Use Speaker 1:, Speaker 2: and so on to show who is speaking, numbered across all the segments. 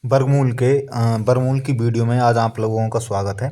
Speaker 1: वर्गमूल की वीडियो में आज आप लोगों का स्वागत है।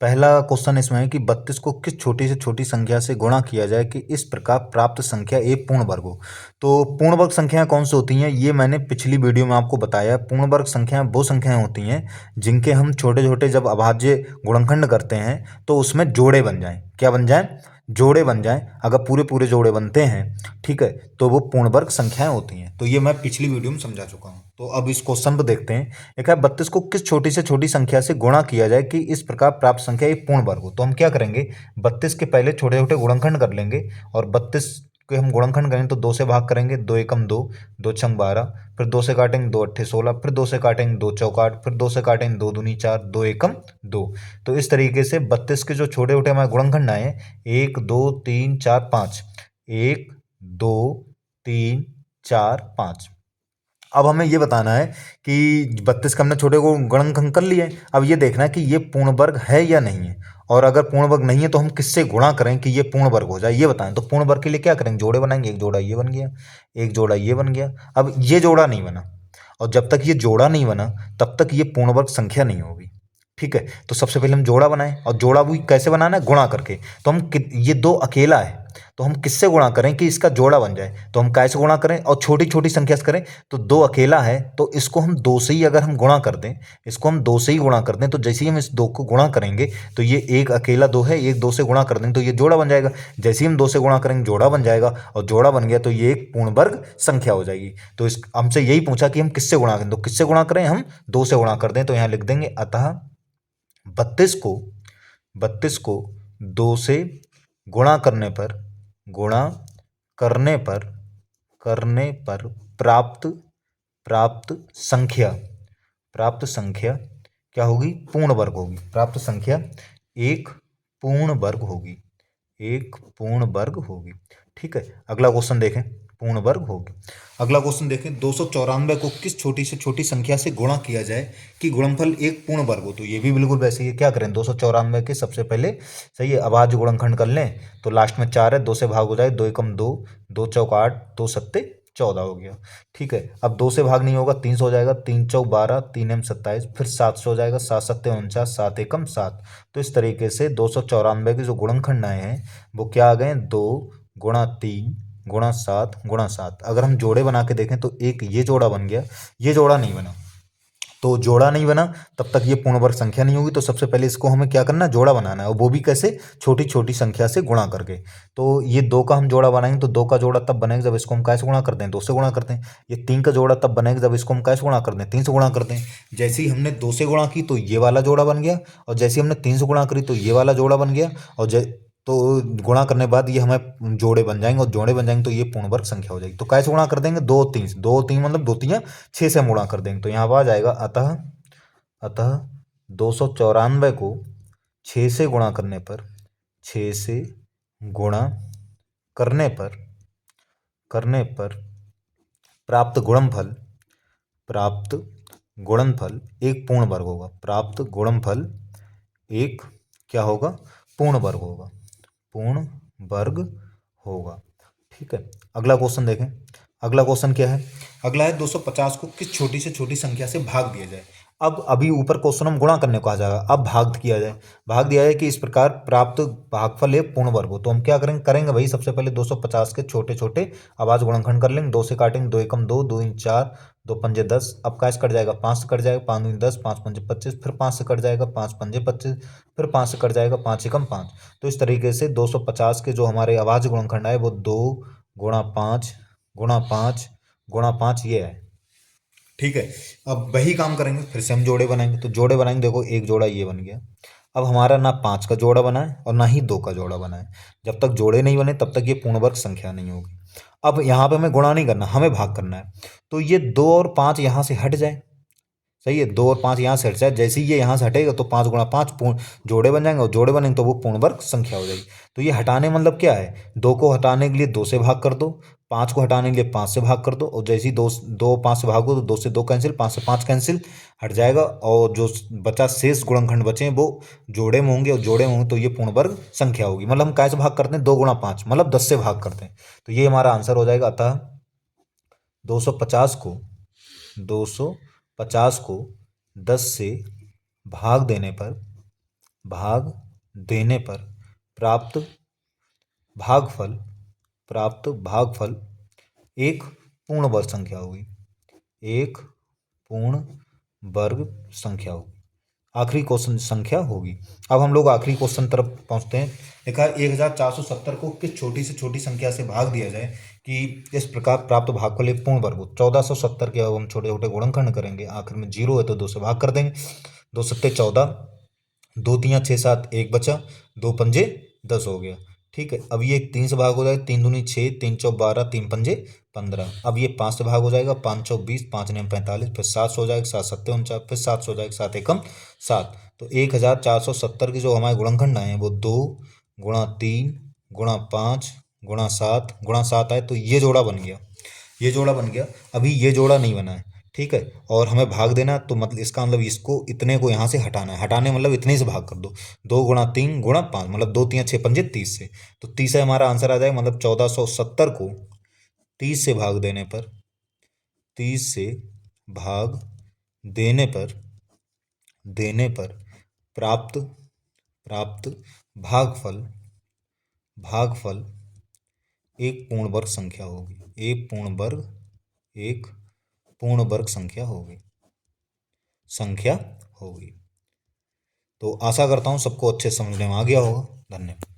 Speaker 1: पहला क्वेश्चन इसमें है कि 32 को किस छोटी से छोटी संख्या से गुणा किया जाए कि इस प्रकार प्राप्त संख्या एक पूर्ण वर्ग हो। तो पूर्ण वर्ग संख्याएं कौन सी होती हैं, ये मैंने पिछली वीडियो में आपको बताया। पूर्ण वर्ग संख्याएं वो संख्याएं होती हैं जिनके हम छोटे छोटे जब अभाज्य गुणनखंड करते हैं तो उसमें जोड़े बन जाएं। क्या बन जाएं? जोड़े बन जाएं। अगर पूरे पूरे जोड़े बनते हैं, ठीक है, तो वो पूर्ण वर्ग संख्याएं होती हैं। तो ये मैं पिछली वीडियो में समझा चुका हूँ। तो अब इस क्वेश्चन पर देखते हैं। एक है 32 को किस छोटी से छोटी संख्या से गुणा किया जाए कि इस प्रकार प्राप्त संख्या एक पूर्ण वर्ग हो। तो हम क्या करेंगे, 32 के पहले छोटे छोटे गुणनखंड कर लेंगे और 32 के हम गुणनखंड करेंगे तो 2 से भाग करेंगे, 2 एकम 2, 2 छंग 12, फिर 2 से काटेंगे 2 अट्ठे 16, फिर 2 से काटेंगे 2 चौक 8, फिर 2 से काटेंगे 2 दूनी 4, 2 एकम 2। तो इस तरीके से 32 के जो छोटे छोटे हमारे गुणनखंड आए, 1 2 3 4 5, 1 2 3 4 5। अब हमें ये बताना है कि 32 का हमने छोटे को गुणनखंड कर लिए। अब ये देखना है कि ये पूर्ण वर्ग है या नहीं है, और अगर पूर्ण वर्ग नहीं है तो हम किससे गुणा करें कि ये पूर्ण वर्ग हो जाए, ये बताएं। तो पूर्ण वर्ग के लिए क्या करेंगे, जोड़े बनाएंगे। एक जोड़ा ये बन गया, एक जोड़ा ये बन गया। अब ये जोड़ा नहीं बना, और जब तक ये जोड़ा नहीं बना तब तक ये पूर्ण वर्ग संख्या नहीं होगी। ठीक है, तो सबसे पहले हम जोड़ा बनाएं, और जोड़ा भी कैसे बनाना है, गुणा करके। तो हम ये दो अकेला है तो हम किससे गुणा करें कि इसका जोड़ा बन जाए, तो हम कैसे गुणा करें, और छोटी छोटी संख्या से करें। तो दो अकेला है तो इसको हम दो से ही अगर हम गुणा कर दें, इसको हम दो से ही गुणा कर दें, तो जैसे ही हम इस दो को गुणा करेंगे तो ये एक अकेला दो है, एक दो से गुणा कर देंगे तो ये जोड़ा बन जाएगा। जैसे ही हम दो से गुणा करेंगे जोड़ा बन जाएगा, और जोड़ा बन गया तो ये एक पूर्ण वर्ग संख्या हो जाएगी। तो इस हमसे यही पूछा कि हम किससे गुणा करें, तो किससे गुणा करें, हम दो से गुणा कर दें। तो यहाँ लिख देंगे अतः 32 को 2 से गुणा गुणा करने पर प्राप्त संख्या क्या होगी, पूर्ण वर्ग होगी। प्राप्त संख्या एक पूर्ण वर्ग होगी, ठीक है। अगला क्वेश्चन देखें, पूर्ण वर्ग होगी। अगला क्वेश्चन देखें, 294 को किस छोटी से छोटी संख्या से गुणा किया जाए कि गुणनफल एक पूर्ण वर्ग हो। तो ये भी बिल्कुल वैसे ही है। क्या करें, 294 के सबसे पहले सही है अभाज्य गुणनखंड कर लें। तो लास्ट में 4 है, 2 से भाग हो जाए, 2 एकम 2, 2 चौक 8, 2 सत्ते 14 हो गया। ठीक है, अब 2 से भाग नहीं होगा, 3 से हो जाएगा, 3 चौक 12, 3 एम 27, फिर 7 से हो जाएगा, 7 सत्ते 49, 7 एकम 7। तो इस तरीके से 294 के जो गुणनखंड आए हैं वो क्या आ गए, 2 गुणा 3 गुणा 7 गुणा 7। अगर हम जोड़े बना के देखें तो एक ये जोड़ा बन गया, ये जोड़ा नहीं बना। तो जोड़ा नहीं बना तब तक ये पूर्ण वर्ग संख्या नहीं होगी। तो सबसे पहले इसको हमें क्या करना है, जोड़ा बनाना है, और वो भी कैसे, छोटी छोटी संख्या से गुणा करके। तो ये 2 का हम जोड़ा बनाएंगे तो 2 का जोड़ा तब बनेगा जब इसको हम कैसे गुणा करते हैं, 2 से गुणा करते हैं। ये 3 का जोड़ा तब बनेगा जब इसको हम कैसे गुणा करते हैं, 3 से गुणा करते हैं। जैसे ही हमने 2 से गुणा की तो ये वाला जोड़ा बन गया, और जैसे ही हमने 3 से गुणा करी तो ये वाला जोड़ा बन गया, और तो गुणा करने के बाद ये हमें जोड़े बन जाएंगे, और जोड़े बन जाएंगे तो ये पूर्ण वर्ग संख्या हो जाएगी। तो कैसे गुणा कर देंगे, 2 3 मतलब 2 3 6 से हम गुणा कर देंगे। तो यहाँ पर आ जाएगा अतः 294 को 6 से गुणा करने पर 6 से गुणा करने पर प्राप्त गुणनफल एक पूर्ण वर्ग होगा। प्राप्त गुणनफल एक क्या होगा, पूर्ण वर्ग होगा। ठीक है, अगला क्वेश्चन देखें। अगला क्वेश्चन क्या है, अगला है 250 को किस छोटी से छोटी संख्या से भाग दिया जाए। अब अभी ऊपर क्वेश्चन हम गुणा करने को आ जाएगा, अब भाग किया जाए। भाग दिया जाए कि इस प्रकार प्राप्त भागफल एक पूर्ण वर्ग हो। तो हम क्या करेंगे भाई, सबसे पहले 250 के छोटे छोटे अभाज्य गुणनखंड कर लेंगे। 2 से काटेंगे, 2 एकम 2, 2 इंच 4, 2 पंजे 10। अब कैसे कट जाएगा, 5 से कट जाएगा, 5 दूनी 10, 5 पंजे 25, फिर 5 से कट जाएगा, 5 पंजे 25, फिर 5 से कट जाएगा, 5 एकम 5। तो इस तरीके से 250 के जो हमारे अभाज्य गुणनखंड आए वो 2 गुणा 5 गुणा 5 गुणा 5 ये है। ठीक है, अब वही काम करेंगे, फिर से हम जोड़े बनाएंगे। तो जोड़े बनाएंगे, देखो एक जोड़ा ये बन गया। अब हमारा ना 5 का जोड़ा बना है और ना ही 2 का जोड़ा बना है। जब तक जोड़े नहीं बने तब तक ये पूर्ण वर्ग संख्या नहीं होगी। अब यहाँ पे हमें गुणा नहीं करना, हमें भाग करना है। तो ये 2 और 5 यहाँ से हट जाए, सही है, 2 और 5 यहाँ से हट जाए। जैसे ही ये यहाँ से हटेगा तो 5 गुणा 5 पूर्ण जोड़े बन जाएंगे, और जोड़े बनेंगे तो वो पूर्ण वर्ग संख्या हो जाएगी। तो ये हटाने मतलब क्या है, 2 को हटाने के लिए 2 से भाग कर दो, 5 को हटाने के लिए 5 से भाग कर दो, और जैसे ही 2 5 से भागो तो 2 से 2 कैंसिल, 5 से 5 कैंसिल, हट जाएगा। और जो बचा शेष गुणनखंड बचे हैं वो जोड़े में होंगे, और जोड़े में होंगे तो ये पूर्ण वर्ग संख्या होगी। मतलब हम कैसे भाग करते हैं, 2 गुणा 5 मतलब 10 से भाग करते हैं। तो ये हमारा आंसर हो जाएगा। अतः 250 को 50 को 10 से भाग देने पर प्राप्त भागफल एक पूर्ण वर्ग संख्या होगी। एक पूर्ण वर्ग संख्या होगी, आखिरी क्वेश्चन संख्या होगी। अब हम लोग आखिरी क्वेश्चन तरफ पहुंचते हैं। लिखा है 1470 को किस छोटी से छोटी संख्या से भाग दिया जाए कि इस प्रकार प्राप्त भागफल एक पूर्ण वर्ग हो। 1470 के अब हम छोटे छोटे गुणनखंड करेंगे, आखिर में 0 है तो 2 से भाग कर देंगे। 2 सत्ते 14, 2 तियां 6 7, 1 बचा, 2 पंजे 10 हो गया। ठीक है, अब ये 3 से भाग हो जाएगा, 3 दूनी 6, 3 चौक 12, 3 पंजे 15। अब ये 5 से भाग हो जाएगा, 5 चौक 20, 5 नेम 45, फिर 7 से हो जाएगा, 7 सत्ते 49, फिर 7 से हो जाएगा, 7 एकम 7। तो 1470 के जो हमारे गुणनखंड आए हैं वो 2 गुणा 3 गुणा 5 गुणा 7 आए, तो ये जोड़ा बन गया। अभी ये जोड़ा नहीं बना है, ठीक है, और हमें भाग देना, तो मतलब इसका मतलब इसको इतने को यहाँ से हटाना है। हटाने मतलब इतने से भाग कर दो, 2 गुणा 3 गुणा 5, मतलब 2 तियां 6 पंजे 30 से, तो 30 से हमारा आंसर आ जाएगा। मतलब 1470 को 30 से भाग देने पर 30 से भाग देने पर प्राप्त भागफल एक पूर्ण वर्ग संख्या होगी। एक पूर्ण वर्ग संख्या होगी। तो आशा करता हूँ सबको अच्छे समझने में आ गया होगा। धन्यवाद।